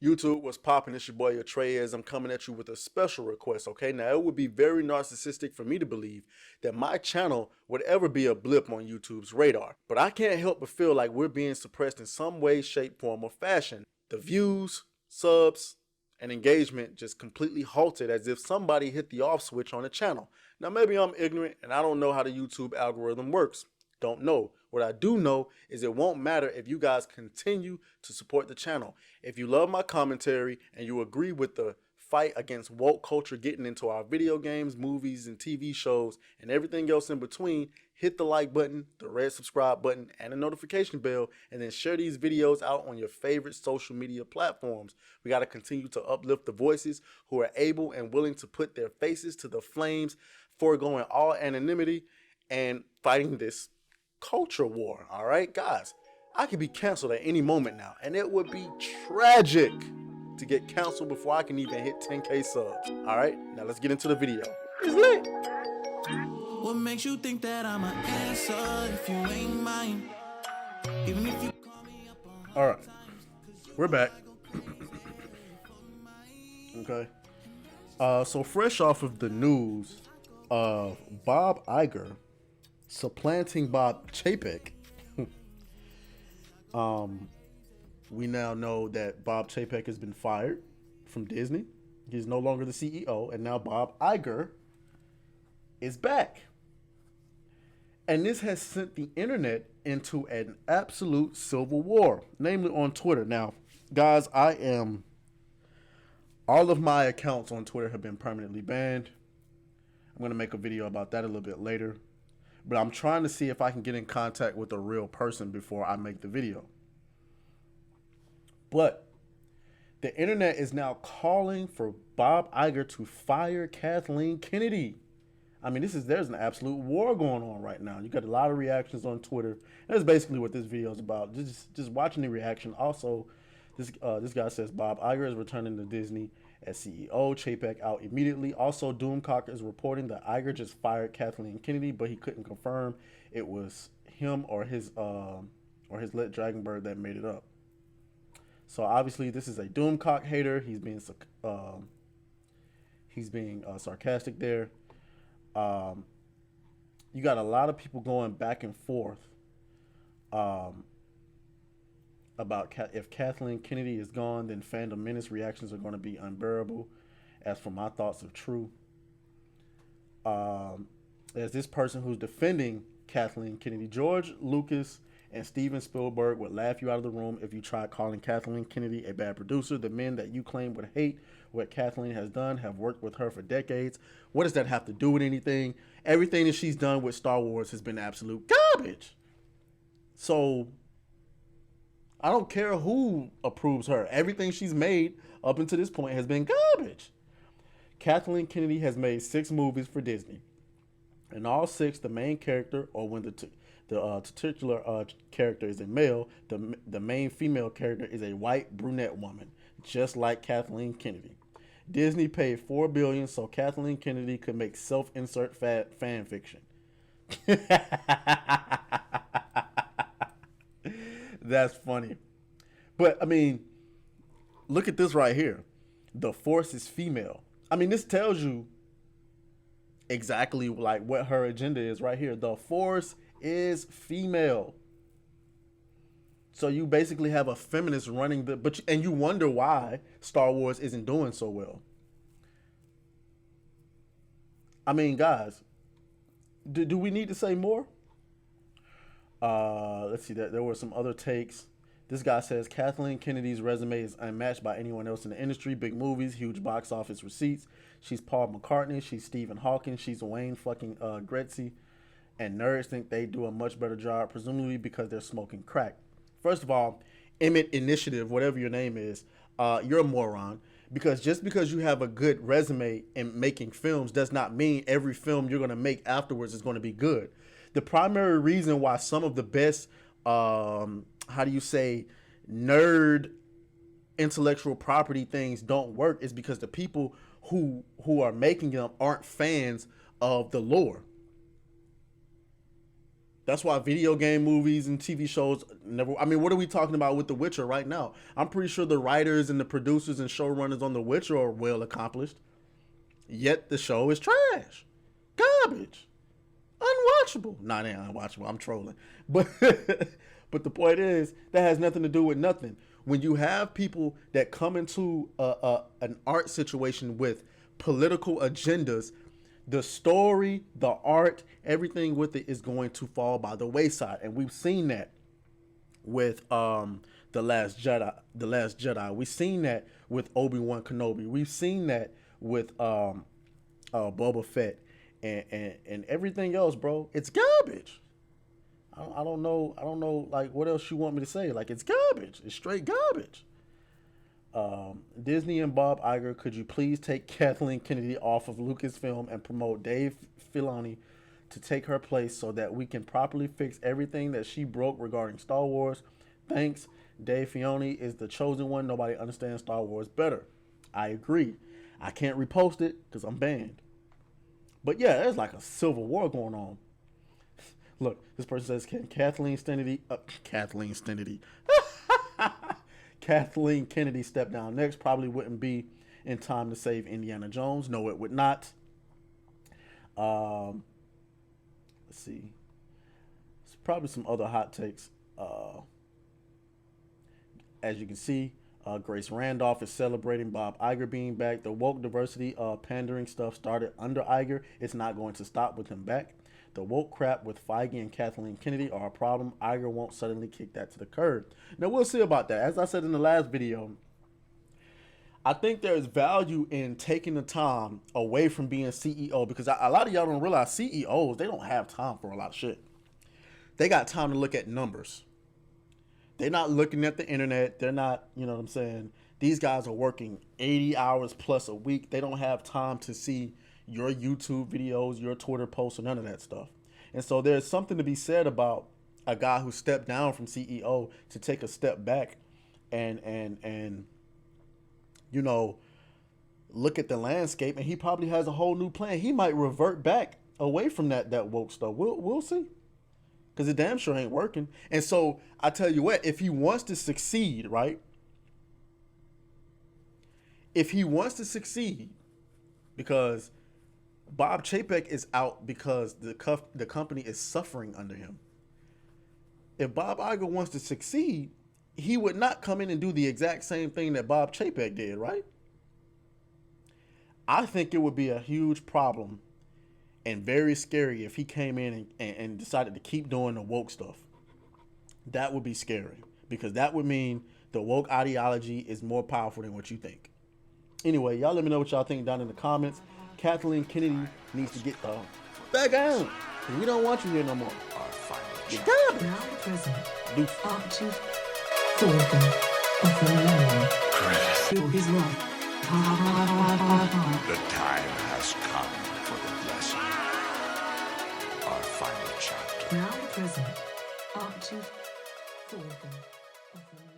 YouTube, what's poppin'? It's your boy Treyez. I'm coming at you with a special request, okay? Now, it would be very narcissistic for me to believe that my channel would ever be a blip on YouTube's radar. But I can't help but feel like we're being suppressed in some way, shape, form, or fashion. The views, subs, and engagement just completely halted as if somebody hit the off switch on the channel. Now, maybe I'm ignorant and I don't know how the YouTube algorithm works. Don't know. What I do know is it won't matter if you guys continue to support the channel. If you love my commentary and you agree with the fight against woke culture getting into our video games, movies, and TV shows, and everything else in between, hit the like button, the red subscribe button, and the notification bell, and then share these videos out on your favorite social media platforms. We got to continue to uplift the voices who are able and willing to put their faces to the flames, foregoing all anonymity and fighting this culture war. All right, guys, I could be canceled at any moment now, and it would be tragic to get canceled before I can even hit 10K subs. All right, now let's get into the video. It's lit. What makes you think that I'm an answer if you ain't mine? Even if you call me up on All right, we're back. Okay, so fresh off of the news of Bob Iger supplanting Bob Chapek, we now know that Bob Chapek has been fired from Disney. He's no longer the CEO, and now Bob Iger is back. And this has sent the internet into an absolute civil war, namely on Twitter. Now, guys, all of my accounts on Twitter have been permanently banned. I'm going to make a video about that a little bit later. But I'm trying to see if I can get in contact with a real person before I make the video. But the internet is now calling for Bob Iger to fire Kathleen Kennedy. I mean, there's an absolute war going on right now. You got a lot of reactions on Twitter. And that's basically what this video is about. Just watching the reaction. Also, this guy says Bob Iger is returning to Disney as CEO. Chapek out immediately. Also, Doomcock is reporting that Iger just fired Kathleen Kennedy, but he couldn't confirm it was him or his Let Dragonbird that made it up. So obviously, this is a Doomcock hater. He's being sarcastic there. You got a lot of people going back and forth about if Kathleen Kennedy is gone, then fandom menace reactions are going to be unbearable. As for my thoughts of true, as this person who's defending Kathleen Kennedy, George Lucas and Steven Spielberg would laugh you out of the room if you tried calling Kathleen Kennedy a bad producer. The men that you claim would hate what Kathleen has done have worked with her for decades. What does that have to do with anything? Everything that she's done with Star Wars has been absolute garbage. So I don't care who approves her. Everything she's made up until this point has been garbage. Kathleen Kennedy has made 6 movies for Disney. In all 6, the main character, or when the titular character is a male, the main female character is a white brunette woman, just like Kathleen Kennedy. Disney paid $4 billion so Kathleen Kennedy could make self-insert fan fiction. That's funny. But, I mean, look at this right here. The Force is female. I mean, this tells you exactly like what her agenda is right here. The Force is female. So you basically have a feminist running and you wonder why Star Wars isn't doing so well. I mean, guys, do we need to say more? Let's see, there were some other takes. This guy says Kathleen Kennedy's resume is unmatched by anyone else in the industry. Big movies, huge box office receipts. She's Paul McCartney. She's Stephen Hawking. She's Wayne fucking Gretzky. And nerds think they do a much better job, presumably because they're smoking crack. First of all, Emmett Initiative, whatever your name is, you're a moron. Because just because you have a good resume in making films does not mean every film you're going to make afterwards is going to be good. The primary reason why some of the best, nerd intellectual property things don't work is because the people who are making them aren't fans of the lore. That's why video game movies and TV shows never. I mean, what are we talking about with The Witcher right now? I'm pretty sure the writers and the producers and showrunners on The Witcher are well accomplished. Yet the show is trash, garbage, unwatchable. Nah, they ain't unwatchable. I'm trolling, but but the point is that has nothing to do with nothing. When you have people that come into an art situation with political agendas, the story, the art, everything with it is going to fall by the wayside, and we've seen that with the Last Jedi. We've seen that with Obi-Wan Kenobi. We've seen that with Boba Fett and everything else, bro. It's garbage. I don't know like what else you want me to say. Like, it's garbage. It's straight garbage. Disney and Bob Iger, could you please take Kathleen Kennedy off of Lucasfilm and promote Dave Filoni to take her place so that we can properly fix everything that she broke regarding Star Wars? Thanks. Dave Filoni is the chosen one. Nobody understands Star Wars better. I agree. I can't repost it because I'm banned. But yeah, there's like a civil war going on. Look, this person says, can Kathleen Kennedy step down next? Probably wouldn't be in time to save Indiana Jones. No, it would not. Let's see. There's probably some other hot takes. As you can see, Grace Randolph is celebrating Bob Iger being back. The woke diversity pandering stuff started under Iger. It's not going to stop with him back. The woke crap with Feige and Kathleen Kennedy are a problem. Iger won't suddenly kick that to the curb. Now, we'll see about that. As I said in the last video, I think there's value in taking the time away from being CEO, because a lot of y'all don't realize CEOs, they don't have time for a lot of shit. They got time to look at numbers. They're not looking at the internet. They're not, you know what I'm saying? These guys are working 80 hours plus a week. They don't have time to see your YouTube videos, your Twitter posts, or none of that stuff. And so there's something to be said about a guy who stepped down from CEO to take a step back and you know, look at the landscape, and he probably has a whole new plan. He might revert back away from that woke stuff. We'll see. Because it damn sure ain't working. And so I tell you what, if he wants to succeed, right? If he wants to succeed, because Bob Chapek is out because the company is suffering under him. If Bob Iger wants to succeed, he would not come in and do the exact same thing that Bob Chapek did, right? I think it would be a huge problem and very scary if he came in and decided to keep doing the woke stuff. That would be scary, because that would mean the woke ideology is more powerful than what you think. Anyway, y'all let me know what y'all think down in the comments. Kathleen Kennedy needs to get back on. We don't want you here no more. Get down. Now present. Deuce. Archie Thornton of the Millennium. Feel his love. The time has come for the blessing. Our final chapter. Now present. Archie Thornton of the Millennium.